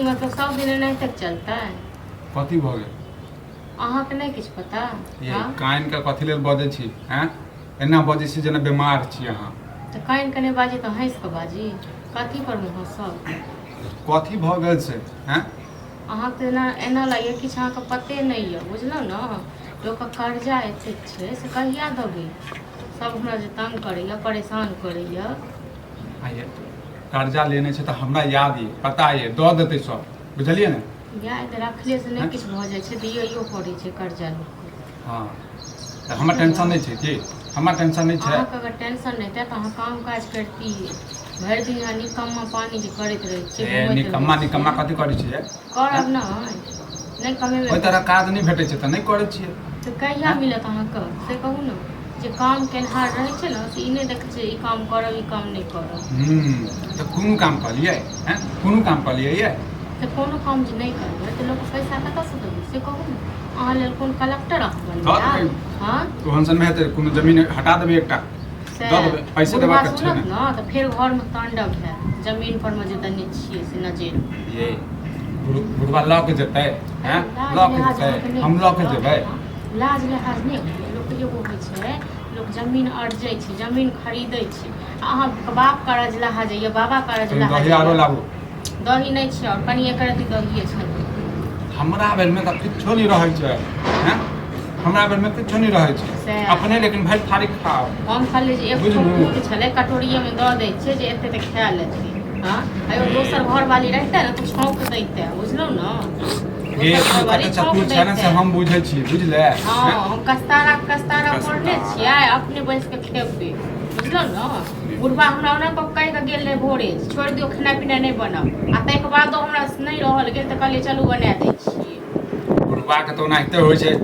मतलब सब दिन नहीं तक चलता है। कथी भ गेल अहाँ के नहीं किछ पता? ये हाँ कान के कथी लेल बजै छी हैं एना बजै छी जेना बीमार छी अहाँ तो कान के नहीं बाजी तो हंस के बाजी कथी पर मुँह सब कथी भ गेल से हैं अहाँ के ना एना लगे कि अहाँ के पते नहीं है बुझलो ना लोग का कर्जा एते छे से कहिया देबे सब हमरा जे तंग करैया परेशान करैया आइए कर्जा लेने से तो हमरा याद ये पता ये दो देते सब बुझलिए ना याद रखले से नहीं किछ भ जाय छे दियो पड़े छे कर्जा लोग हाँ तो हमरा टेंशन नहीं छे की हमरा टेंशन नहीं छे अहाँ के अगर टेंशन रहते तो अहाँ काम काज करती भर दिन निकम्मा पानी जे करैत रहे छे निकम्मा निकम्मा कथी करै छियै करब नहीं कमेबे ओइ तरह काज नहीं भेटै छै त नहीं करै छियै तो कहिया मिलत अहाँ के से कहू ना जे काम केनहार रहे छे ना से ई नहीं देखे छे ई काम करब ई काम नहीं करब तो कोनो काम कर लिए हैं कोनो काम कर लिए ये तो कोनो काम जे नहीं करबे तो लोग पैसा कतऽ से देबे से कहू ना अहाँ लेल कोन कलेक्टर बनबे हां तो हंसन में हेतै कोनो जमीन हटा देबै एकटा दऽ देबै पैसे देबा के छै ना तो फिर घर में तांडव है जमीन पर में जे दने छिए से नजर ये बुढ़वा लऽ के जेतै हैं लऽ के जेतै हम लऽ के जेबै लाज लिहाज नहीं होइए लोग एगो होइ छै लोग जमीन अर्जै छै जमीन खरीदै छै अहाँ बाप करज लहाज या बाबा करज लहाज दही आरो लाबू दही नहीं छै और कनी एकर अथी दहिए छै हमरा बेर में तऽ किछो नहीं रहै छै हैं हमरा बेर में किछो नहीं रहै छै अपने लेकिन भाई थारी खाओ हम खाली जे एक फूट छले कटोरिये में दऽ दै छै जे एते तक खा लेती हां अयो दोसर घर वाली रहते ना तो छौंक दैते बुझलो ना ये कते चतुर छै ना से हम बुझै छी बुझले हां हम कस्तारा पढ़ने छियै अपने बैस के खेबे बुझलो ना बुढ़वा हमरा ओना को कहि के गेल रहे भोरे छोड़ दियो खाना पीना नहीं बनब आ तै के बाद हमरा नहीं रहल गेल त कहले चलू बना दै छी बुढ़वा के तो ओनाहिते होइ छै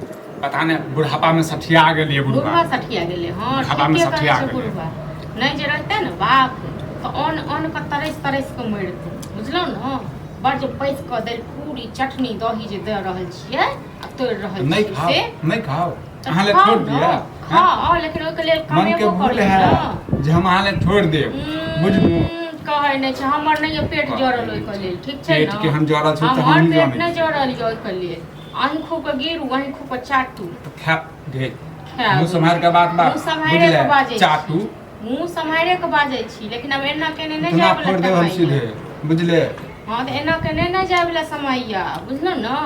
पता नहीं बुढ़ापा में सठिया गेलिए बुढ़वा सठिया गेले हां बुढ़ापा में सठिया गेलिए बुढ़वा नहीं जे रहते ना बाप तो अन का तरस के मरते बुझलो ना बड़ जे पैस के देल पूरी चटनी दही जे दे रहल छियै आ तोड़ रहल नहीं छियै खाओ नहीं खाओ अहाँ ले छोड़ दिया हां लेकिन ओइ के लेल मन के भूल है जे हम अहाँ ले छोड़ देब बुझलू कहै नै छै हमर नहीं पेट जरल ओइ के लेल ठीक छै ना पेट के हम जरल छी त हम हमर नहीं पेट जाने नहीं जरल ओइ के लेल अहीं खूब के गिरू अहीं खूब के चाटू खा दे मुंह संभाल के बात मुंह संभाले के बाजे चाटू मुंह संभाले के बाजे छी लेकिन अब एना केने नहीं इतना जाय फोड़ देब हम सीधे बुझले हां त एना केने नहीं जाय वाला समयया बुझलो ना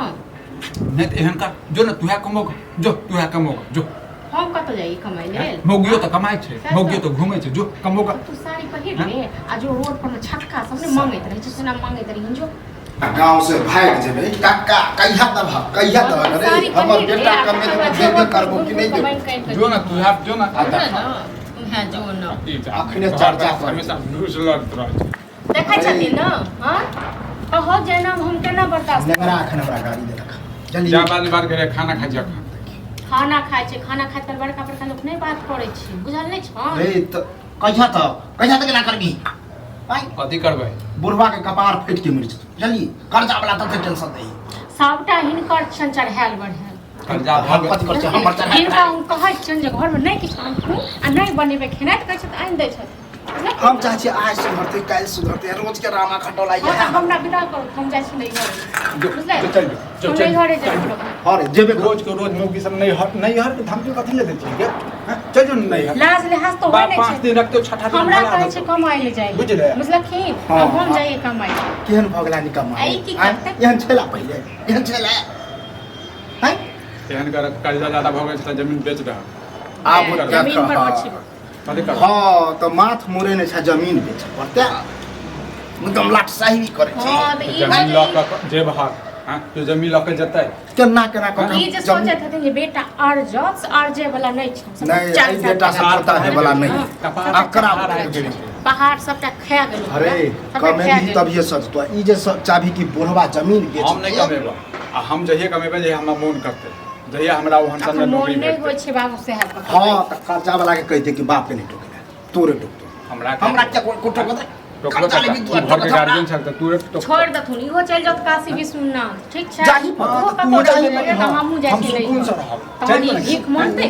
नहीं तो एहन का जो ना तुहा कमो जो तुहा कमो जो हम कत जाई कमाई लेल मोगियो तो कमाई छै मोगियो तो घूमै छै जो कमो का तू साड़ी पहिर ले आ जो रोड पर में छक्का सबने मांगैत रहे छै सुना मांगैत रही जो गांव से भाग जेबै काका कहिया दबा रे हमर बेटा कमे तो देबे करबो कि नहीं देबो जो ना तुहा जो ना है जो ना अखने चर्चा कर हमेशा न्यूज लग रहा है देखै छथि ना हां कहो जेना हम केना बर्दाश्त नेगरा अखन हमरा गाड़ी दे रखा जल्दी जा बार करे खाना खा जा खाना खाय छै खाना खाय पर बड़का लोग नहीं बात करै छै बुझल नहीं छ रे त कहिया तक ना करबी भाई कथी करबै बुढ़वा के कपार फट के मर जत जल्दी कर्जा वाला त टेंशन दे सबटा हिनकर छन चढ़ायल बढ़ायल कर्जा भाग कथी कर छै हमर चढ़ा हिनका हम कहै छन जे घर में नहीं किछ आनू आ नहीं बनेबे खेनाइ त कहै छै आनि दै छै हम चाहे छी आज सुधरते काल सुधरते रोज के रामा खटोला ये हमरा विदा करू हम जाइ छी नहीं घर बुझले चल नहीं घरे जाइ अरे जेबे रोज के रोज मौगी सब नहीं हर के धमकी कथी ले दै छी गे चल जो नहीं हर लाज लिहाज तो होय नहीं 5 दिन रखते छठा दिन हमरा कहै छै कमाई ले जाई बुझले बुझलखिन हम जाइए कमाई केहन भगला निकम्मा आई की करते एहन छला पहिले एहन छला हैं एहन कर कर्जा ज्यादा भ गेल त जमीन बेच दह आब जमीन पर पछी कथी कर हां त माथ मुरे ने छ जमीन बेच पड़ते एकदम लाट साही करे छै हां त ई जमीन लऽ के जे बाहर हां तो जमीन लऽ के जतै केना ई जे सोचत हथिन जे बेटा अर्जे वाला नहीं छ नहीं आई बेटा से पता है वाला नहीं अकरा पहाड़ सबटा खा गेल अरे कमेबी तब ये सच तो ई जे चाभी की बुढ़वा जमीन बेच हम नहीं कमेबा आ हम जहिए कमेबे जे हमरा मोन करते जहिया हमरा ओहन सन नौकरी नहीं होय छै बाबू साहब हां त कर्जा वाला के कह दे कि बाप के नहीं टोके तोरे टोक हमरा क्या कोई टोक दे तो घर के गार्जियन छल त तू तो छोड़ दथुन इहो चल जात काशी विश्वनाथ ठीक छै जाही ओहो तू कतौ जाही जाई त हमहु जाई हम छी सुकून से रहब तहनी भीख मांगते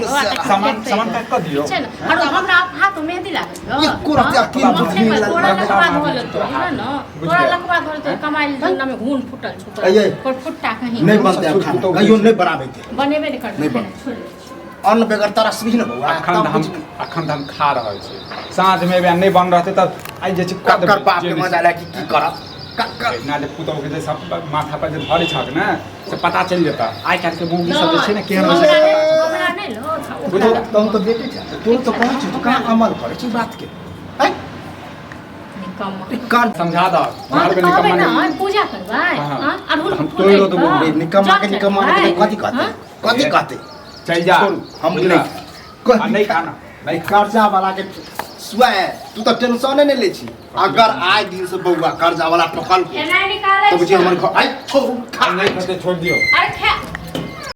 सामान पैक कर दियो छै न और हमरा हाथ में मेहंदी लागल एको रत्ती अकेले बुझने तोरा लगा लकवा धोल तो न तोरा लकवा धोल तो कमाइल दुनिया में घून फुटल छ अये। पर फुट्टा कहीं नहीं बनते अब खाना कहियो नहीं बनाबे के बनेबे नहीं करते नहीं बन। अन्न बेगर तरस भी न बउआ अखन हम खा रहल छी साँझ में बे नहीं बन रहते त आई जे छी कर बाप के मजा ला की करब कर ना जे पुतौ के जे सब माथा पर जे धरे छक ना से पता चल जेता आई काल के मूवी सब जे छै ना केहन होइ छै हमरा नहीं लो बुझो तुम तो बेटे छ तू तो पहुंच तू कहां अमल करे छी बात के हैं निकम्मा कान समझा द हां घर पे कहबे निकम्मा ना पूजा करबै हाँ। हां अरहुल हम तोड़ दो बोले निकम्मा के कथि कहते चल जा हम नहीं खाना नहीं कर्जा वाला के सुआ तू तो टेंशन नहीं ले छी अगर आए दिन से बउआ कर्जा वाला टकल एना निकाले तो बुझी हमर घर आई छोड़ खा नहीं खाते छोड़ दियो अरे खा